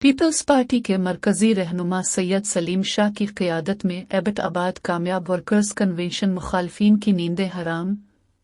Peoples party के मरकजी रहनुमा सैयद सलीम शाह की क़यादत में एबटाबाद कामयाब वर्कर्स कन्वेंशन मुखालफिन की नींदें हराम,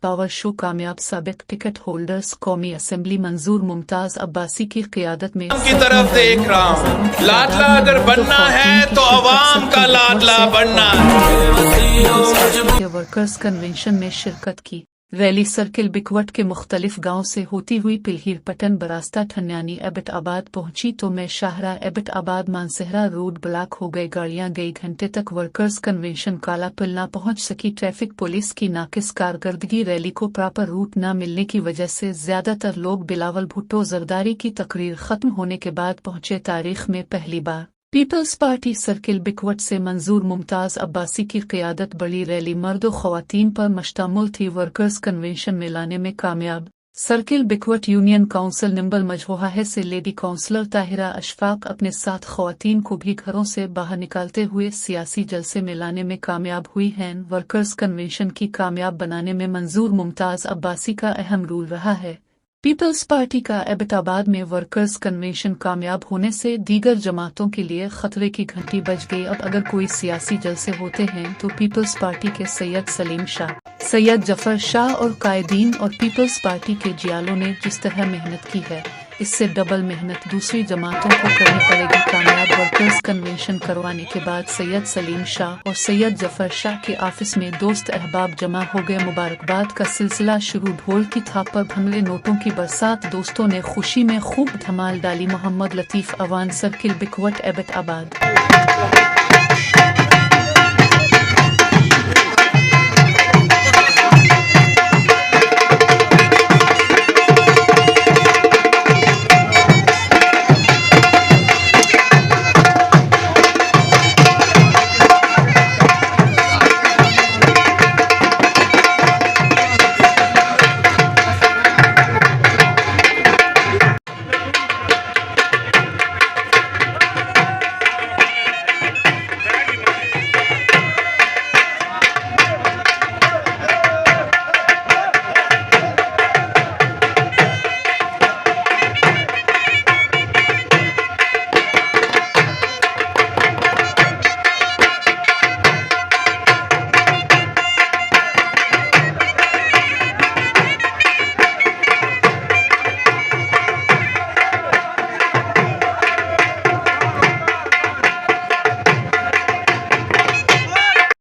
पावर शो कामयाब साबिक टिकट होल्डर्स कौमी असेंबली मंजूर मुमताज अब्बासी की क़यादत में की तरफ देख रहा हूँ। लाडला अगर बनना है तो अवाम का लाडला बनना है। वर्कर्स कन्वेंशन में शिरकत की। रैली सर्किल बिकवट के मुख्तलिफ गांव से होती हुई पिलहीर पटन बरास्ता ठन्यानी एबटाबाद पहुंची तो मैं शाहरा एबटाबाद मानसहरा रोड ब्लॉक हो गए। गाड़ियां कई घंटे तक वर्कर्स कन्वेंशन काला पुल न पहुंच सकी। ट्रैफिक पुलिस की नाकिस कारकर्दगी, रैली को प्रॉपर रूट न मिलने की वजह से ज्यादातर लोग बिलावल भुट्टो जरदारी की तकरीर खत्म होने के बाद पहुंचे। तारीख में पहली बार पीपल्स पार्टी सर्किल बिकवट से मंजूर मुमताज अब्बासी की क़यादत बड़ी रैली मर्द व ख़वातीन पर मुश्तमिल थी। वर्कर्स कन्वेंशन में लाने में कामयाब। सर्किल बिकवट यूनियन काउंसिल नंबर मजहूहा है से लेडी काउंसलर ताहिरा अशफाक अपने साथ ख़वातीन को भी घरों से बाहर निकालते हुए सियासी जलसे में लाने में कामयाब हुई हैं। वर्कर्स कन्वेंशन की कामयाब बनाने में मंजूर मुमताज अब्बासी का अहम रोल रहा है। पीपल्स पार्टी का एबटाबाद में वर्कर्स कन्वेंशन कामयाब होने से दीगर जमातों के लिए खतरे की घंटी बज गई। अब अगर कोई सियासी जलसे होते हैं तो पीपल्स पार्टी के सैयद सलीम शाह, सैयद जफर शाह और कायदीन और पीपल्स पार्टी के जियालों ने जिस तरह मेहनत की है, इससे डबल मेहनत दूसरी जमातों को करनी पड़ेगी। कामयाब वर्कर्स कन्वेंशन करवाने के बाद सैयद सलीम शाह और सैयद जफर शाह के ऑफिस में दोस्त अहबाब जमा हो गए। मुबारकबाद का सिलसिला शुरू। ढोल की थाप पर भमले नोटों की बरसात, दोस्तों ने खुशी में खूब धमाल डाली। मोहम्मद लतीफ़ अवान सर्किल बिकवट एबटाबाद।